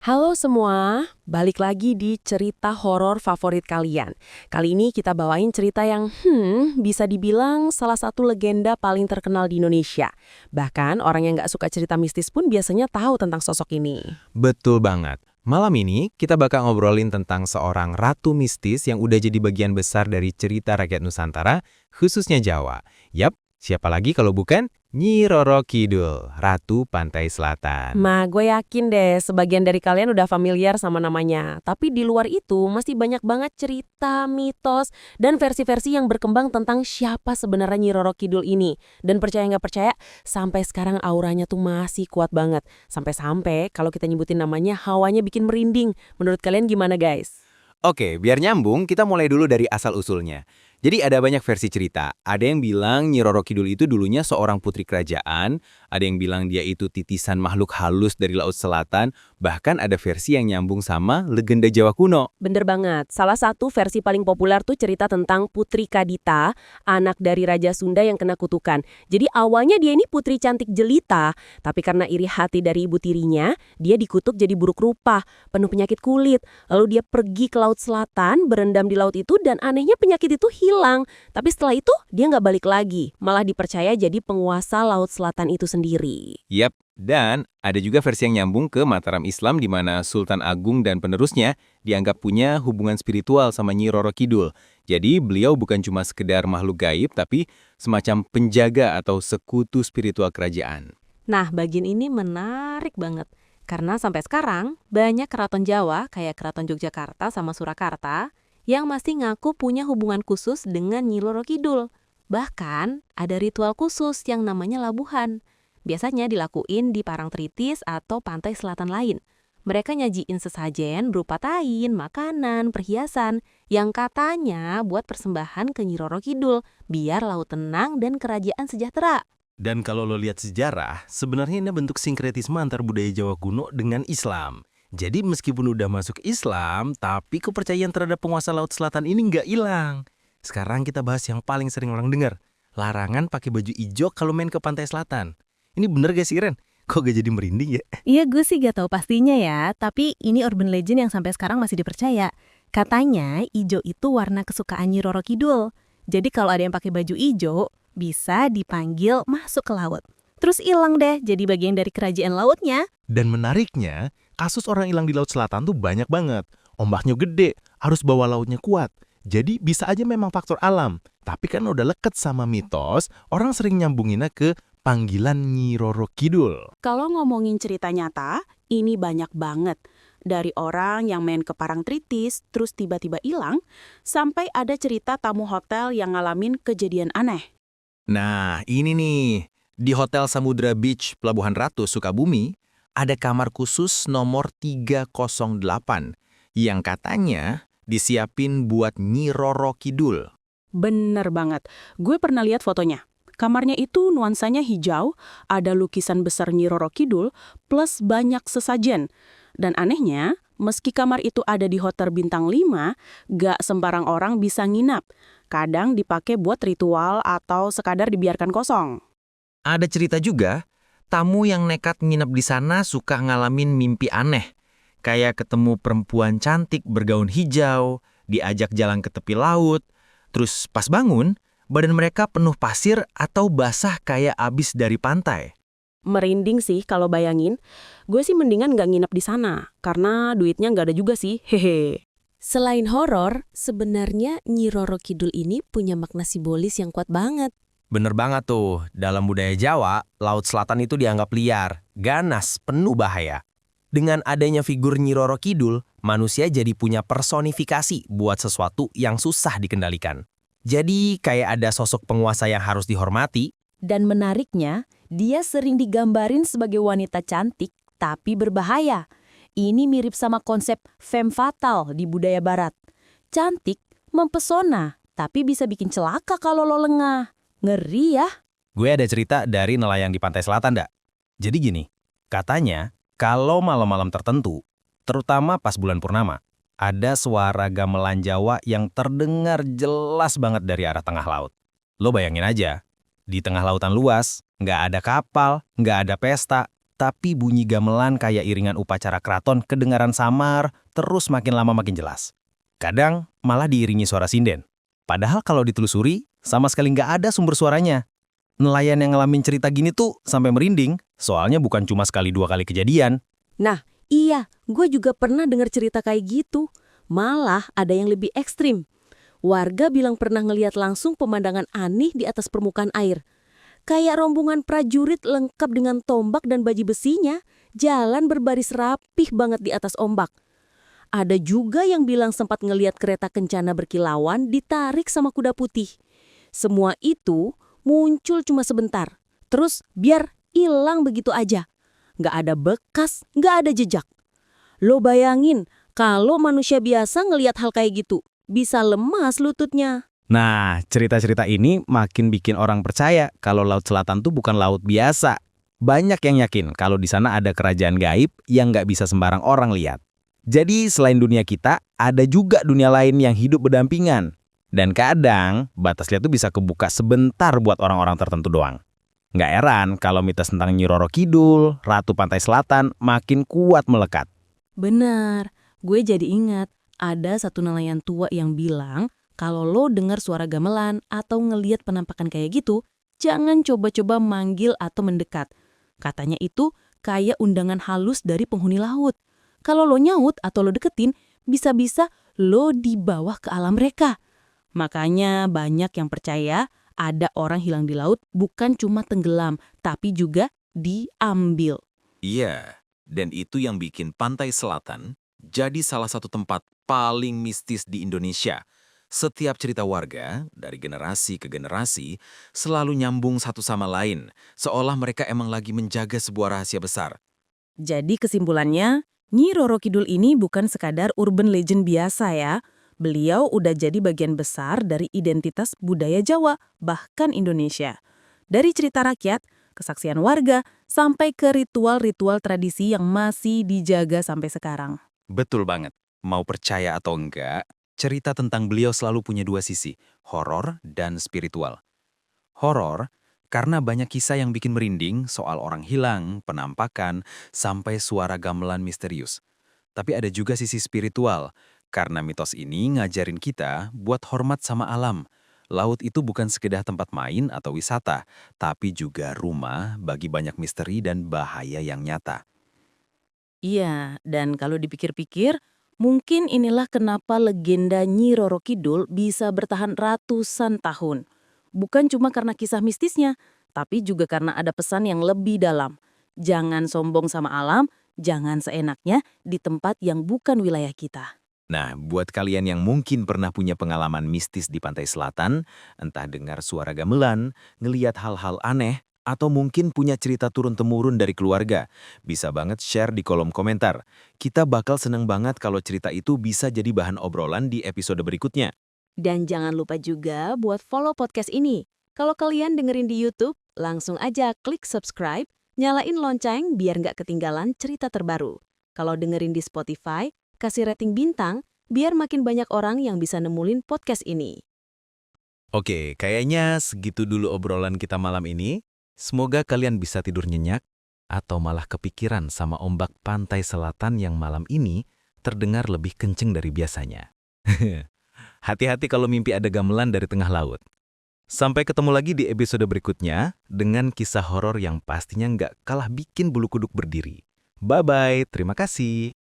Halo semua, balik lagi di cerita horor favorit kalian. Kali ini kita bawain cerita yang bisa dibilang salah satu legenda paling terkenal di Indonesia. Bahkan orang yang nggak suka cerita mistis pun biasanya tahu tentang sosok ini. Betul banget. Malam ini kita bakal ngobrolin tentang seorang ratu mistis yang udah jadi bagian besar dari cerita rakyat Nusantara, khususnya Jawa. Yap, siapa lagi kalau bukan Nyi Roro Kidul, Ratu Pantai Selatan. Gue yakin deh sebagian dari kalian udah familiar sama namanya. Tapi di luar itu masih banyak banget cerita, mitos, dan versi-versi yang berkembang tentang siapa sebenarnya Nyi Roro Kidul ini. Dan percaya nggak percaya, sampai sekarang auranya tuh masih kuat banget. Sampai-sampai kalau kita nyebutin namanya, hawanya bikin merinding. Menurut kalian gimana guys? Oke, biar nyambung, kita mulai dulu dari asal-usulnya. Jadi ada banyak versi cerita. Ada yang bilang Nyi Roro Kidul itu dulunya seorang putri kerajaan, ada yang bilang dia itu titisan makhluk halus dari Laut Selatan, bahkan ada versi yang nyambung sama legenda Jawa kuno. Bener banget. Salah satu versi paling populer tuh cerita tentang Putri Kadita, anak dari Raja Sunda yang kena kutukan. Jadi awalnya dia ini putri cantik jelita, tapi karena iri hati dari ibu tirinya, dia dikutuk jadi buruk rupa, penuh penyakit kulit. Lalu dia pergi ke Laut Selatan, berendam di laut itu, dan anehnya penyakit itu hilang. Tapi setelah itu, dia nggak balik lagi. Malah dipercaya jadi penguasa Laut Selatan itu sendiri. Yap, dan ada juga versi yang nyambung ke Mataram Islam di mana Sultan Agung dan penerusnya dianggap punya hubungan spiritual sama Nyi Roro Kidul. Jadi beliau bukan cuma sekedar makhluk gaib, tapi semacam penjaga atau sekutu spiritual kerajaan. Nah, bagian ini menarik banget. Karena sampai sekarang, banyak keraton Jawa, kayak keraton Yogyakarta sama Surakarta, yang masih ngaku punya hubungan khusus dengan Nyi Roro Kidul. Bahkan, ada ritual khusus yang namanya labuhan. Biasanya dilakuin di Parangtritis atau pantai selatan lain. Mereka nyajiin sesajen berupa tain, makanan, perhiasan, yang katanya buat persembahan ke Nyi Roro Kidul, biar laut tenang dan kerajaan sejahtera. Dan kalau lo lihat sejarah, sebenarnya ini bentuk sinkretisme antar budaya Jawa kuno dengan Islam. Jadi meskipun udah masuk Islam, tapi kepercayaan terhadap penguasa Laut Selatan ini nggak hilang. Sekarang kita bahas yang paling sering orang dengar. Larangan pakai baju hijau kalau main ke pantai selatan. Ini bener gak sih Ren? Kok gak jadi merinding ya? Iya, gue sih gak tahu pastinya ya, tapi ini urban legend yang sampai sekarang masih dipercaya. Katanya, ijo itu warna kesukaan Nyi Roro Kidul. Jadi kalau ada yang pakai baju ijo, bisa dipanggil masuk ke laut. Terus hilang deh, jadi bagian dari kerajaan lautnya. Dan menariknya, kasus orang hilang di Laut Selatan tuh banyak banget. Ombaknya gede, harus bawa lautnya kuat. Jadi bisa aja memang faktor alam. Tapi kan udah leket sama mitos, orang sering nyambunginnya ke panggilan Nyi Roro Kidul. Kalau ngomongin cerita nyata, ini banyak banget. Dari orang yang main ke Parangtritis, terus tiba-tiba hilang, sampai ada cerita tamu hotel yang ngalamin kejadian aneh. Nah, ini nih. Di Hotel Samudra Beach, Pelabuhan Ratu, Sukabumi, ada kamar khusus nomor 308 yang katanya disiapin buat Nyi Roro Kidul. Bener banget. Gue pernah lihat fotonya. Kamarnya itu nuansanya hijau, ada lukisan besar Nyi Roro Kidul, plus banyak sesajen. Dan anehnya, meski kamar itu ada di Hotel Bintang 5, gak sembarang orang bisa nginap. Kadang dipakai buat ritual atau sekadar dibiarkan kosong. Ada cerita juga, tamu yang nekat nginep di sana suka ngalamin mimpi aneh. Kayak ketemu perempuan cantik bergaun hijau, diajak jalan ke tepi laut. Terus pas bangun, badan mereka penuh pasir atau basah kayak abis dari pantai. Merinding sih kalau bayangin. Gue sih mendingan gak nginep di sana, karena duitnya gak ada juga sih, hehe. Selain horor, sebenarnya Nyi Roro Kidul ini punya makna simbolis yang kuat banget. Bener banget tuh, dalam budaya Jawa, Laut Selatan itu dianggap liar, ganas, penuh bahaya. Dengan adanya figur Nyi Roro Kidul, manusia jadi punya personifikasi buat sesuatu yang susah dikendalikan. Jadi kayak ada sosok penguasa yang harus dihormati. Dan menariknya, dia sering digambarin sebagai wanita cantik tapi berbahaya. Ini mirip sama konsep femme fatale di budaya barat. Cantik, mempesona, tapi bisa bikin celaka kalau lo lengah. Ngeri ya. Gue ada cerita dari nelayan di pantai selatan, dak. Jadi gini, katanya kalau malam-malam tertentu, terutama pas bulan purnama, ada suara gamelan Jawa yang terdengar jelas banget dari arah tengah laut. Lo bayangin aja, di tengah lautan luas, nggak ada kapal, nggak ada pesta, tapi bunyi gamelan kayak iringan upacara keraton kedengaran samar, terus makin lama makin jelas. Kadang malah diiringi suara sinden. Padahal kalau ditelusuri, sama sekali nggak ada sumber suaranya. Nelayan yang ngalamin cerita gini tuh sampai merinding, soalnya bukan cuma sekali dua kali kejadian. Nah, iya, gue juga pernah dengar cerita kayak gitu. Malah ada yang lebih ekstrim. Warga bilang pernah ngelihat langsung pemandangan aneh di atas permukaan air. Kayak rombongan prajurit lengkap dengan tombak dan baji besinya, jalan berbaris rapih banget di atas ombak. Ada juga yang bilang sempat ngelihat kereta kencana berkilauan ditarik sama kuda putih. Semua itu muncul cuma sebentar, terus biar hilang begitu aja. Nggak ada bekas, nggak ada jejak. Lo bayangin, kalau manusia biasa ngelihat hal kayak gitu, bisa lemas lututnya. Nah, cerita-cerita ini makin bikin orang percaya kalau Laut Selatan tuh bukan laut biasa. Banyak yang yakin kalau di sana ada kerajaan gaib yang nggak bisa sembarang orang lihat. Jadi selain dunia kita, ada juga dunia lain yang hidup berdampingan. Dan kadang, batasnya tuh bisa kebuka sebentar buat orang-orang tertentu doang. Nggak heran kalau mitos tentang Nyi Roro Kidul, Ratu Pantai Selatan makin kuat melekat. Benar, gue jadi ingat ada satu nelayan tua yang bilang kalau lo dengar suara gamelan atau ngeliat penampakan kayak gitu, jangan coba-coba manggil atau mendekat. Katanya itu kayak undangan halus dari penghuni laut. Kalau lo nyaut atau lo deketin, bisa-bisa lo dibawa ke alam mereka. Makanya banyak yang percaya ada orang hilang di laut bukan cuma tenggelam, tapi juga diambil. Iya, dan itu yang bikin Pantai Selatan jadi salah satu tempat paling mistis di Indonesia. Setiap cerita warga, dari generasi ke generasi, selalu nyambung satu sama lain, seolah mereka emang lagi menjaga sebuah rahasia besar. Jadi kesimpulannya, Nyi Roro Kidul ini bukan sekadar urban legend biasa ya. Beliau udah jadi bagian besar dari identitas budaya Jawa, bahkan Indonesia. Dari cerita rakyat, kesaksian warga, sampai ke ritual-ritual tradisi yang masih dijaga sampai sekarang. Betul banget. Mau percaya atau enggak, cerita tentang beliau selalu punya dua sisi, horor dan spiritual. Horor karena banyak kisah yang bikin merinding soal orang hilang, penampakan, sampai suara gamelan misterius. Tapi ada juga sisi spiritual, karena mitos ini ngajarin kita buat hormat sama alam. Laut itu bukan sekedar tempat main atau wisata, tapi juga rumah bagi banyak misteri dan bahaya yang nyata. Iya, dan kalau dipikir-pikir, mungkin inilah kenapa legenda Nyi Roro Kidul bisa bertahan ratusan tahun. Bukan cuma karena kisah mistisnya, tapi juga karena ada pesan yang lebih dalam. Jangan sombong sama alam, jangan seenaknya di tempat yang bukan wilayah kita. Nah, buat kalian yang mungkin pernah punya pengalaman mistis di Pantai Selatan, entah dengar suara gamelan, ngeliat hal-hal aneh, atau mungkin punya cerita turun-temurun dari keluarga, bisa banget share di kolom komentar. Kita bakal seneng banget kalau cerita itu bisa jadi bahan obrolan di episode berikutnya. Dan jangan lupa juga buat follow podcast ini. Kalau kalian dengerin di YouTube, langsung aja klik subscribe, nyalain lonceng biar nggak ketinggalan cerita terbaru. Kalau dengerin di Spotify, kasih rating bintang biar makin banyak orang yang bisa nemulin podcast ini. Oke, kayaknya segitu dulu obrolan kita malam ini. Semoga kalian bisa tidur nyenyak atau malah kepikiran sama ombak Pantai Selatan yang malam ini terdengar lebih kenceng dari biasanya. Hati-hati kalau mimpi ada gamelan dari tengah laut. Sampai ketemu lagi di episode berikutnya dengan kisah horor yang pastinya nggak kalah bikin bulu kuduk berdiri. Bye-bye, terima kasih.